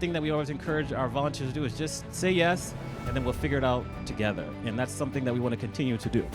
thing that we always encourage our volunteers to do is just say yes, and then we'll figure it out together. And that's something that we want to continue to do.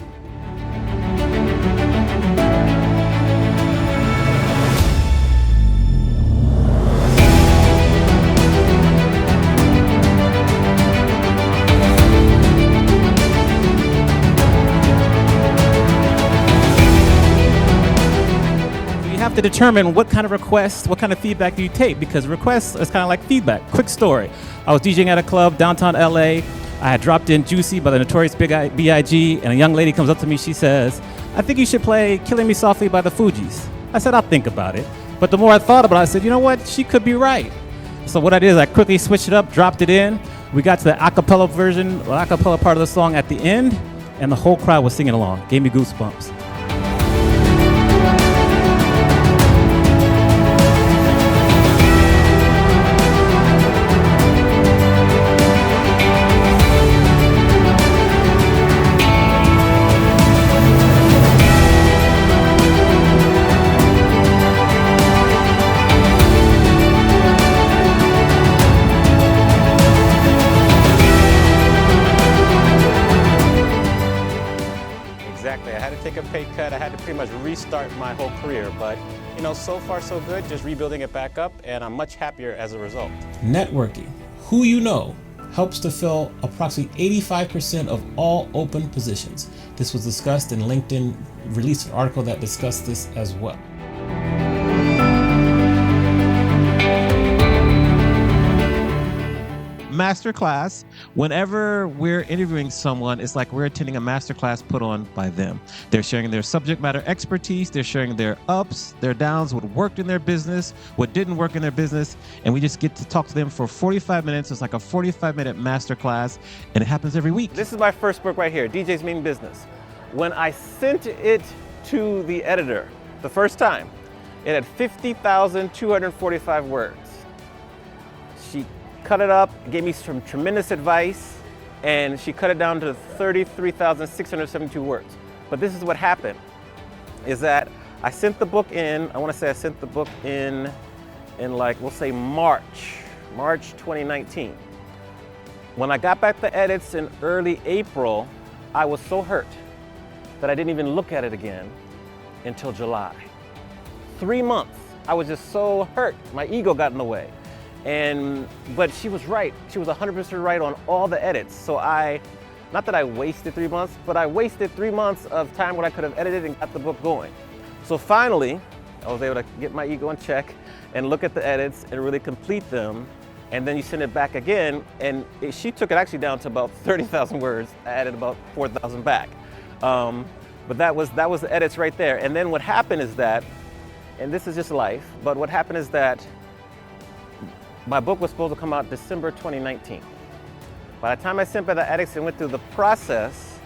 To determine what kind of requests, what kind of feedback do you take, because requests is kind of like feedback. Quick story. I was DJing at a club downtown LA. I had dropped in Juicy by the Notorious B.I.G. and a young lady comes up to me. She says, "I think you should play Killing Me Softly by the Fugees." I said, "I'll think about it." But the more I thought about it, I said, you know what? She could be right. So what I did is I quickly switched it up, dropped it in. We got to the acapella version, the acapella part of the song at the end, and the whole crowd was singing along. Gave me goosebumps. Exactly. I had to take a pay cut. I had to pretty much restart my whole career. But, you know, so far so good, just rebuilding it back up, and I'm much happier as a result. Networking, who you know, helps to fill approximately 85% of all open positions. This was discussed, and LinkedIn released an article that discussed this as well. Masterclass, whenever we're interviewing someone, it's like we're attending a masterclass put on by them. They're sharing their subject matter expertise, they're sharing their ups, their downs, what worked in their business, what didn't work in their business, and we just get to talk to them for 45 minutes. It's like a 45-minute masterclass, and it happens every week. This is my first book right here, DJ's Mean Business. When I sent it to the editor the first time, it had 50,245 words. She cut it up, gave me some tremendous advice, and she cut it down to 33,672 words. But this is what happened, is that I sent the book in, I want to say I sent the book in like, we'll say March 2019. When I got back the edits in early April, I was so hurt that I didn't even look at it again until July. 3 months, I was just so hurt. My ego got in the way. But she was right. She was 100% right on all the edits. So not that I wasted 3 months, but I wasted 3 months of time when I could have edited and got the book going. So finally, I was able to get my ego in check and look at the edits and really complete them. And then you send it back again, and she took it actually down to about 30,000 words. I added about 4,000 back. But that was the edits right there. And then what happened is that, and this is just life, but what happened is that my book was supposed to come out December 2019. By the time I sent by the edits and went through the process,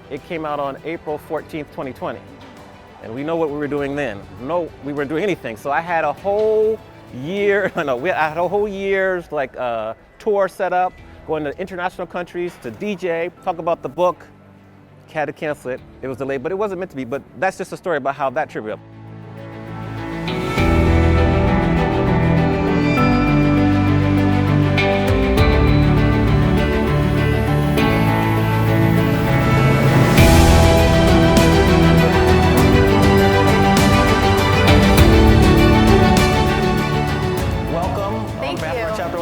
it came out on April 14th, 2020. And we know what we were doing then. No, we weren't doing anything. So I had a whole year, I had a whole year's tour set up, going to international countries to DJ, talk about the book. Had to cancel it. It was delayed, but it wasn't meant to be. But that's just a story about how that trip.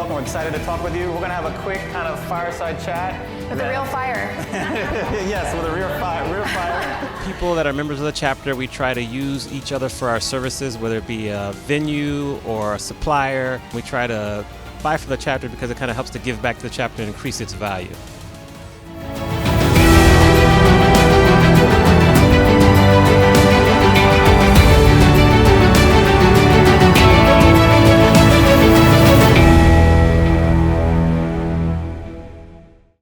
I'm excited to talk with you. We're going to have a quick kind of fireside chat. With a real fire. Yes, with a real fire. People that are members of the chapter, we try to use each other for our services, whether it be a venue or a supplier. We try to buy from the chapter because it kind of helps to give back to the chapter and increase its value.